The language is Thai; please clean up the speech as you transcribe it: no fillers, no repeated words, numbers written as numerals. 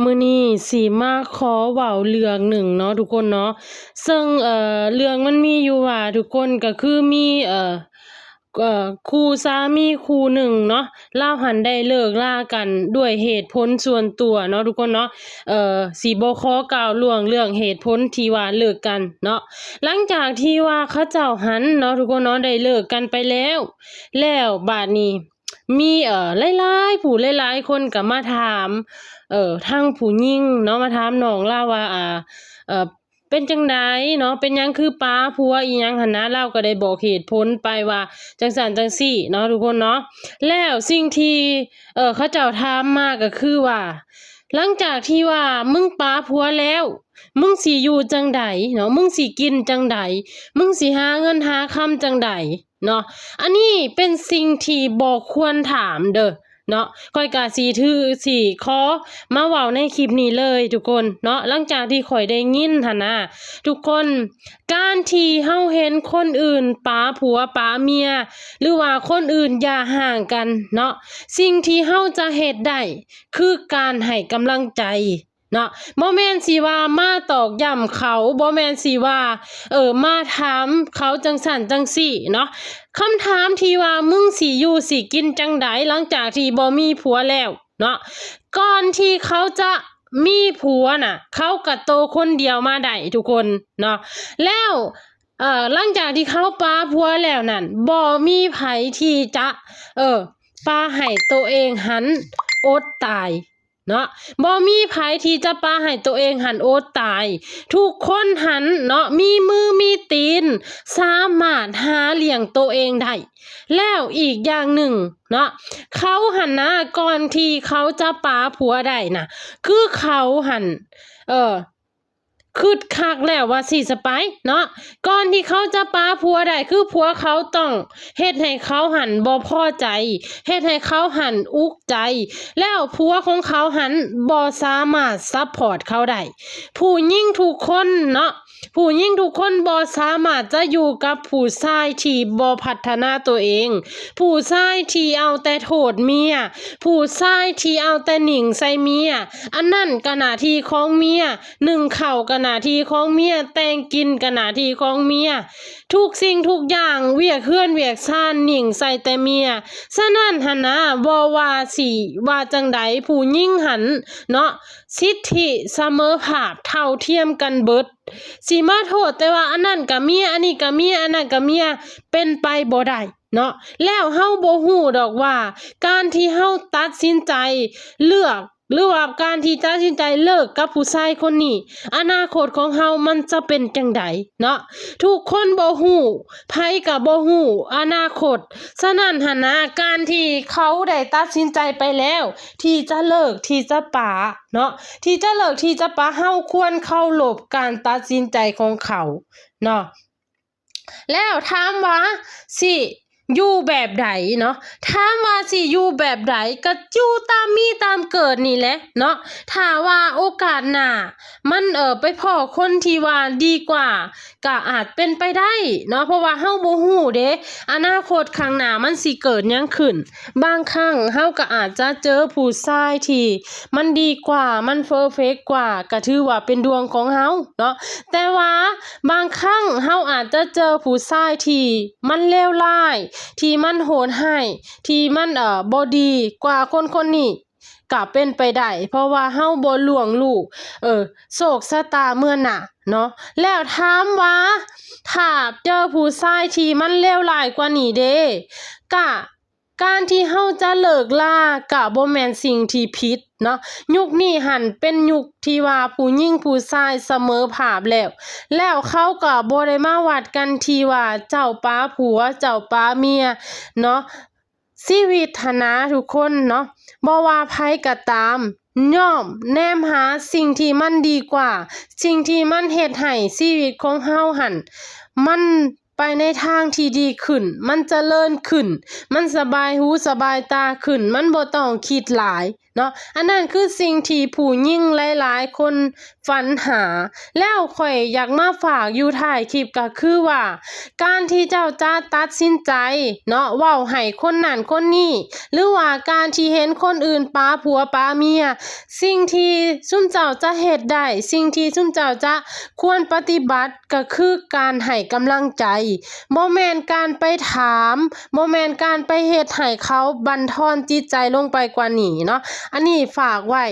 มื้อนี้สิมาขอเว้าเรื่องหนึ่งเนาะทุกคนเนาะซึ่งเรื่องมันมีอยู่ว่าทุกคนก็คือมีคู่สามีคู่หนึ่งเนาะเลาหั้นได้เลิกรากันด้วยเหตุผลส่วนตัวเนาะทุกคนเนาะสิบ่ขอกล่าวล่วงเรื่องเหตุผลที่ว่าเลิกกันเนาะหลังจากที่ว่าเขาเจ้าหั้นเนาะทุกคนเนาะได้เลิกกันไปแล้วบัดนี้มีหลายๆผู้หลายๆคนก็มาถามทางผู้หญิงเนาะมาถามน้องเลาว่าเอ่อเป็นจั่งใดเนาะเป็นหยังคือป๋าผัวอิหยังหั้นนะเลาก็ได้บอกเหตุผลไปว่าจั่งซั้นจั่งซี้เนาะทุกคนเนาะแล้วสิ่งที่เขาเจ้าถามมาก็คือว่าหลังจากที่ว่ามึงป๋าผัวแล้วมึงสิอยู่จั่งใดเนาะมึงสิกินจั่งใดมึงสิหาเงินหาคำจั่งใดเนาะอันนี้เป็นสิ่งที่บ่ควรถามเด้อเนาะข้อยก็สิขอมาเว้าในคลิปนี้เลยทุกคนเนาะหลังจากที่ข้อยได้ยินหั่นน่ะทุกคนการที่เฮาเห็นคนอื่นป๋าผัวป๋าเมียหรือว่าคนอื่นอย่าห่างกันเนาะสิ่งที่เฮาจะเฮ็ดได้คือการให้กำลังใจเนาะบ่แม่นสิว่ามาตอกย้ำเขาบ่แม่นสิว่ามาถามเขาจั่งซั้นจั่งซี้เนาะคำถามที่ว่ามึงสิอยู่สิกินจั่งใดหลังจากที่บ่มีผัวแล้วเนาะก่อนที่เขาจะมีผัวน่ะเขาก็โตคนเดียวมาได้ทุกคนเนาะแล้วหลังจากที่เขาป๋าผัวแล้วนั่นบ่มีไผที่จะปาให้ตัวเองหันอดตายเนาะบ่มีไผที่จะปาให้ตัวเองหันอดตายทุกคนหันเนาะมีมือมีตีนสามารถหาเลี้ยงตัวเองได้แล้วอีกอย่างหนึ่งเนาะเขาหันนะก่อนที่เขาจะปาผัวได้น่ะคือเขาหันคึดคักแล้วว่าสิสไปเนาะก่อนที่เขาจะปาผัวได้คือผัวเขาต้องเฮ็ดให้เขาหันบ่พอใจเฮ็ดให้เขาหันอุกใจแล้วผัวของเขาหันบ่สามารถซัพพอร์ตเขาได้ผู้หญิงทุกคนเนาะผู้หญิงทุกคนบ่สามารถจะอยู่กับผู้ชายที่บ่พัฒนาตัวเองผู้ชายที่เอาแต่โทษเมียผู้ชายที่เอาแต่หนิ่งใส่เมียอันนั้นก็หน้าที่ของเมียนึ่งข้าวก็หน้าที่ของเมียแต่งกินก็หน้าที่ของเมียทุกสิ่งทุกอย่างเวียกเฮือนเวียกซ่านหนิ่งใส่แต่เมียฉะนั้นหั่นนะบ่ว่าสิว่าจังใดผู้หญิงหันเนาะสิทธิเสมอภาพเท่าเทียมกันเบิดสิมาโทษแต่ว่าอันนั้นก็เมียอันนี้ก็เมียอันนั้นก็เมียเป็นไปบ่ได้เนาะแล้วเฮาบ่ฮู้ดอกว่าการที่เฮาตัดสินใจเลือกหรือว่าการที่ตัดสินใจเลิกกับผู้ชายคนนี้อนาคตของเฮามันจะเป็นจังใดเนาะทุกคนบ่ฮู้ไผก็บ่ฮู้อนาคตฉะนั้นหั่นนะการที่เขาได้ตัดสินใจไปแล้วที่จะเลิกที่จะปาเนาะที่จะเลิกที่จะปาเฮาควรเคารพการตัดสินใจของเขาเนาะแล้วถามว่าสิอยู่แบบใดเนาะถามว่าสิอยู่แบบใดก็อยู่ตามมีตามเกิดนี่แหละเนาะถ้าว่าโอกาสหน้ามันไปพ้อคนที่ว่าดีกว่าก็อาจเป็นไปได้เนาะเพราะว่าเฮาบ่ฮู้เด้อนาคตข้างหน้ามันสิเกิดหยังขึ้นบางครั้งเฮาก็อาจจะเจอผู้ชายที่มันดีกว่ามันเพอร์เฟกต์กว่าก็ถือว่าเป็นดวงของเฮาเนาะแต่ว่าบางครั้งเฮาอาจจะเจอผู้ชายที่มันเลวร้ายที่มันโหดร้ายที่มันบ่ดีกว่าคนนี้ก็เป็นไปได้เพราะว่าเฮาบ่ล่วงรู้โชคชะตาเมื่อหน้าเนาะแล้วถามว่าถ้าเจอผู้ชายที่มันเลวร้ายกว่านี้เด้ก็การที่เฮาจะเลิกลาก็บ่แม่นสิ่งที่ผิดเนาะยุคนี้หั้นเป็นยุคที่ว่าผู้หญิงผู้ชายเสมอภาพแล้วเขาก็บ่ได้มาวัดกันที่ว่าเจ้าป๋าผัวเจ้าป๋าเมียเนาะชีวิตหั้นนะทุกคนเนาะบ่ว่าไผก็ตามย่อมแนมหาสิ่งที่มันดีกว่าสิ่งที่มันเฮ็ดให้ชีวิตของเฮาหั้นมันไปในทางที่ดีขึ้นมันเจริญขึ้นมันสบายหูสบายตาขึ้นมันบ่ต้องคิดหลาย เนาะอันนั้นคือสิ่งที่ผู้หญิงหลายๆคนฝันหาแล้วข่อยอยากมาฝากอยู่ท้ายคลิปก็คือว่าการที่เจ้าจะตัดสินใจเนาะเว้าให้คนนั้นคนนี้หรือว่าการที่เห็นคนอื่นปาผัวปาเมียสิ่งที่ซุมเจ้าจะเฮ็ดได้สิ่งที่ซุมเจ้าจะควรปฏิบัติก็คือการให้กำลังใจบ่แม่นการไปถามบ่แม่นการไปเฮ็ดให้เขาบั่นทอนจิตใจลงไปกว่านี้เนาะอันนี้ฝากไว้